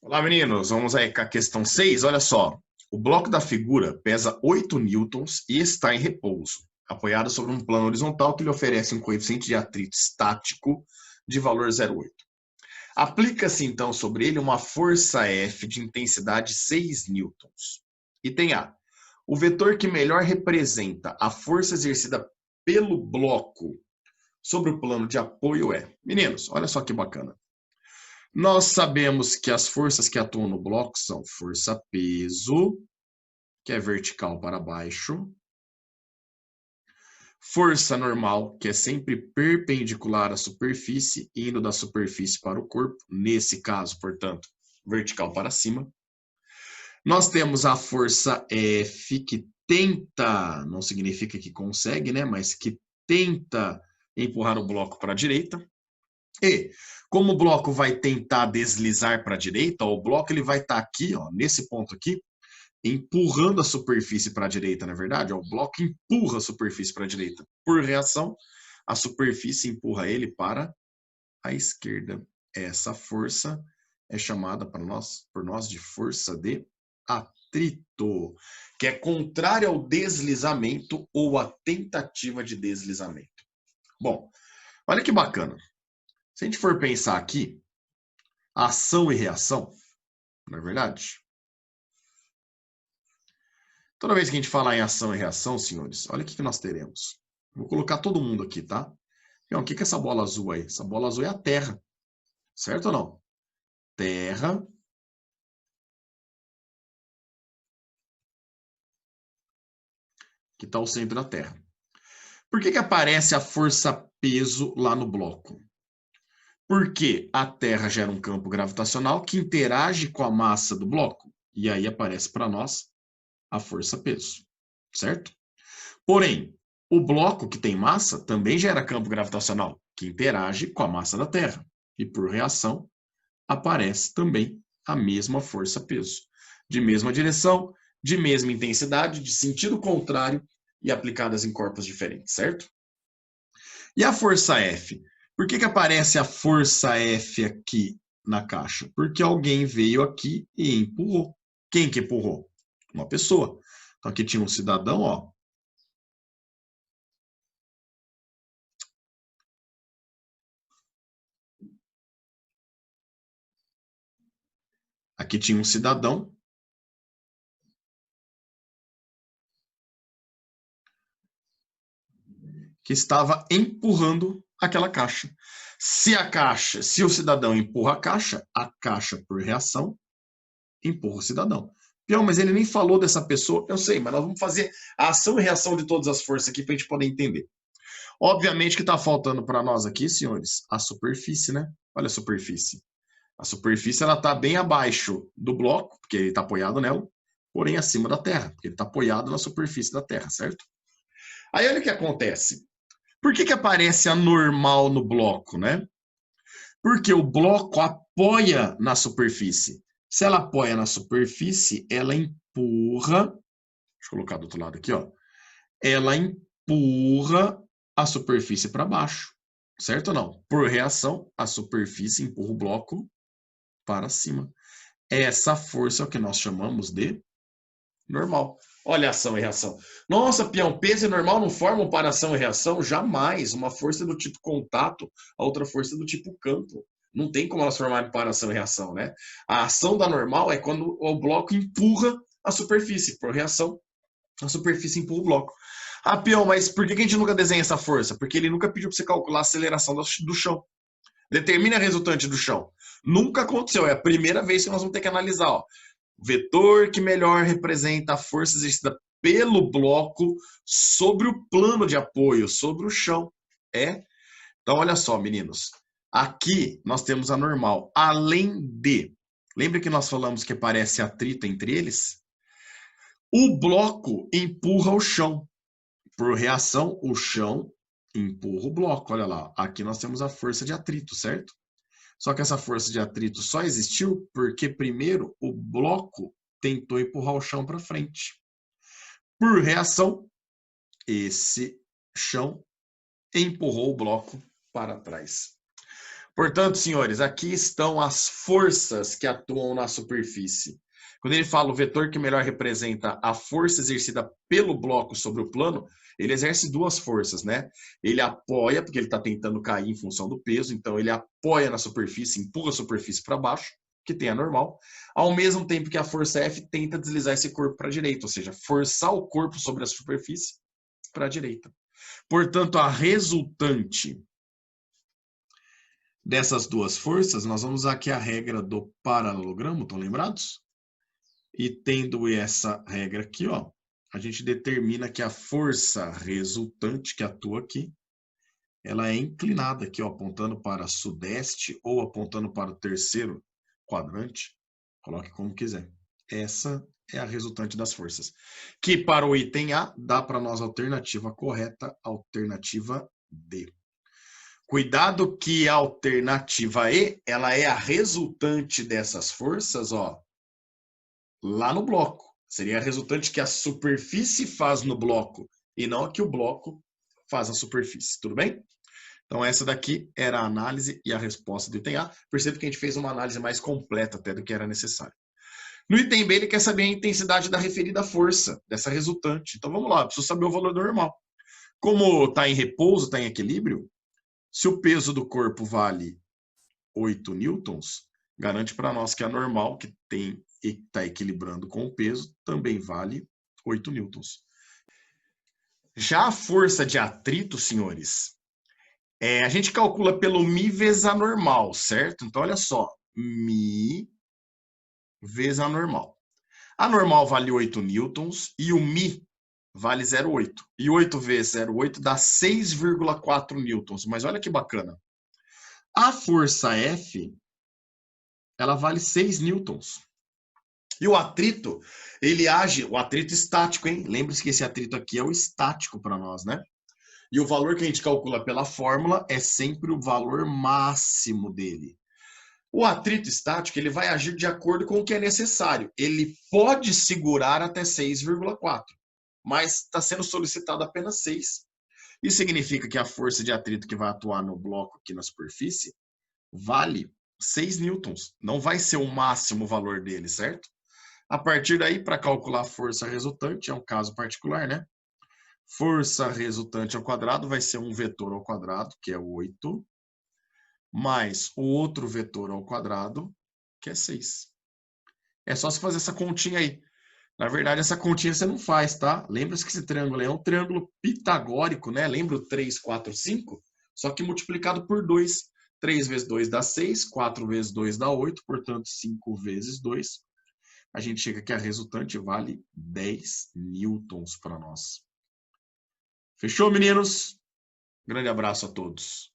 Olá, meninos. Vamos aí com a questão 6. Olha só. O bloco da figura pesa 8 newtons e está em repouso, apoiado sobre um plano horizontal que lhe oferece um coeficiente de atrito estático de valor 0,8. Aplica-se, então, sobre ele uma força F de intensidade 6 newtons. Item A. O vetor que melhor representa a força exercida pelo bloco sobre o plano de apoio é... Meninos, olha só que bacana. Nós sabemos que as forças que atuam no bloco são força-peso, que é vertical para baixo, força normal, que é sempre perpendicular à superfície, indo da superfície para o corpo, nesse caso, portanto, vertical para cima. Nós temos a força F, que tenta, não significa que consegue, né, mas que tenta empurrar o bloco para a direita. E, como o bloco vai tentar deslizar para a direita, o bloco ele vai estar aqui, ó, nesse ponto aqui, empurrando a superfície para a direita, na verdade. Ó, o bloco empurra a superfície para a direita. Por reação, a superfície empurra ele para a esquerda. Essa força é chamada por nós de força de atrito, que é contrária ao deslizamento ou à tentativa de deslizamento. Bom, olha que bacana. Se a gente for pensar aqui, ação e reação, não é verdade? Toda vez que a gente falar em ação e reação, senhores, olha o que nós teremos. Vou colocar todo mundo aqui, tá? Então, o que é essa bola azul aí? Essa bola azul é a Terra. Certo ou não? Terra. Que está o centro da Terra. Por que aparece a força-peso lá no bloco? Porque a Terra gera um campo gravitacional que interage com a massa do bloco. E aí aparece para nós a força-peso. Certo? Porém, o bloco que tem massa também gera campo gravitacional, que interage com a massa da Terra. E por reação, aparece também a mesma força-peso. De mesma direção, de mesma intensidade, de sentido contrário e aplicadas em corpos diferentes, certo? E a força F? Por que aparece a força F aqui na caixa? Porque alguém veio aqui e empurrou. Quem que empurrou? Uma pessoa. Então aqui tinha um cidadão, ó. Aqui tinha um cidadão que estava empurrando aquela caixa. Se o cidadão empurra a caixa por reação empurra o cidadão. Pior, mas ele nem falou dessa pessoa. Eu sei, mas nós vamos fazer a ação e reação de todas as forças aqui para a gente poder entender. Obviamente que está faltando para nós aqui, senhores, a superfície, né? Olha a superfície. A superfície ela está bem abaixo do bloco, porque ele está apoiado nela, porém acima da Terra, porque ele está apoiado na superfície da Terra, certo? Aí olha o que acontece. Por que aparece a normal no bloco, né? Porque o bloco apoia na superfície. Se ela apoia na superfície, ela empurra. Deixa eu colocar do outro lado aqui, ó. Ela empurra a superfície para baixo. Certo ou não? Por reação, a superfície empurra o bloco para cima. Essa força é o que nós chamamos de normal. Olha a ação e reação. Nossa, peão, peso e normal não formam para ação e reação? Jamais. Uma força do tipo contato, a outra força do tipo campo. Não tem como elas formarem para ação e reação, né? A ação da normal é quando o bloco empurra a superfície. Por reação, a superfície empurra o bloco. Ah, peão, mas por que a gente nunca desenha essa força? Porque ele nunca pediu para você calcular a aceleração do chão. Determina a resultante do chão. Nunca aconteceu. É a primeira vez que nós vamos ter que analisar, ó. Vetor que melhor representa a força exercida pelo bloco sobre o plano de apoio, sobre o chão. Então, olha só, meninos. Aqui nós temos a normal. Além de... Lembra que nós falamos que aparece atrito entre eles? O bloco empurra o chão. Por reação, o chão empurra o bloco. Olha lá. Aqui nós temos a força de atrito, certo? Só que essa força de atrito só existiu porque, primeiro, o bloco tentou empurrar o chão para frente. Por reação, esse chão empurrou o bloco para trás. Portanto, senhores, aqui estão as forças que atuam na superfície. Quando ele fala o vetor que melhor representa a força exercida pelo bloco sobre o plano, ele exerce duas forças, né? Ele apoia, porque ele está tentando cair em função do peso, então ele apoia na superfície, empurra a superfície para baixo, que tem a normal, ao mesmo tempo que a força F tenta deslizar esse corpo para a direita, ou seja, forçar o corpo sobre a superfície para a direita. Portanto, a resultante dessas duas forças, nós vamos usar aqui a regra do paralelogramo, estão lembrados? E tendo essa regra aqui, ó, a gente determina que a força resultante que atua aqui, ela é inclinada aqui, ó, apontando para sudeste ou apontando para o terceiro quadrante, coloque como quiser. Essa é a resultante das forças. Que para o item A, dá para nós a alternativa correta, alternativa D. Cuidado que a alternativa E, ela é a resultante dessas forças, ó, lá no bloco. Seria a resultante que a superfície faz no bloco e não a que o bloco faz na superfície, tudo bem? Então essa daqui era a análise e a resposta do item A. Percebe que a gente fez uma análise mais completa até do que era necessário. No item B, ele quer saber a intensidade da referida força, dessa resultante. Então vamos lá, preciso saber o valor normal. Como está em repouso, está em equilíbrio, se o peso do corpo vale 8 newtons, garante para nós que a normal, que está equilibrando com o peso, também vale 8 newtons. Já a força de atrito, senhores, a gente calcula pelo μ vezes a normal, certo? Então, olha só, μ vezes a normal. A normal vale 8 newtons e o μ vale 0,8. E 8 vezes 0,8 dá 6,4 newtons. Mas olha que bacana. A força F, ela vale 6 newtons. E o atrito, ele age, o atrito estático, hein? Lembre-se que esse atrito aqui é o estático para nós, né? E o valor que a gente calcula pela fórmula é sempre o valor máximo dele. O atrito estático, ele vai agir de acordo com o que é necessário. Ele pode segurar até 6,4, mas está sendo solicitado apenas 6. Isso significa que a força de atrito que vai atuar no bloco aqui na superfície vale 6 newtons. Não vai ser o máximo valor dele, certo? A partir daí, para calcular a força resultante, é um caso particular, né? Força resultante ao quadrado vai ser um vetor ao quadrado, que é 8, mais o outro vetor ao quadrado, que é 6. É só você fazer essa continha aí. Na verdade, essa continha você não faz, tá? Lembra-se que esse triângulo é um triângulo pitagórico, né? Lembra o 3, 4, 5? Só que multiplicado por 2. 3 vezes 2 dá 6, 4 vezes 2 dá 8, portanto, 5 vezes 2. A gente chega que a resultante vale 10 newtons para nós. Fechou, meninos? Grande abraço a todos.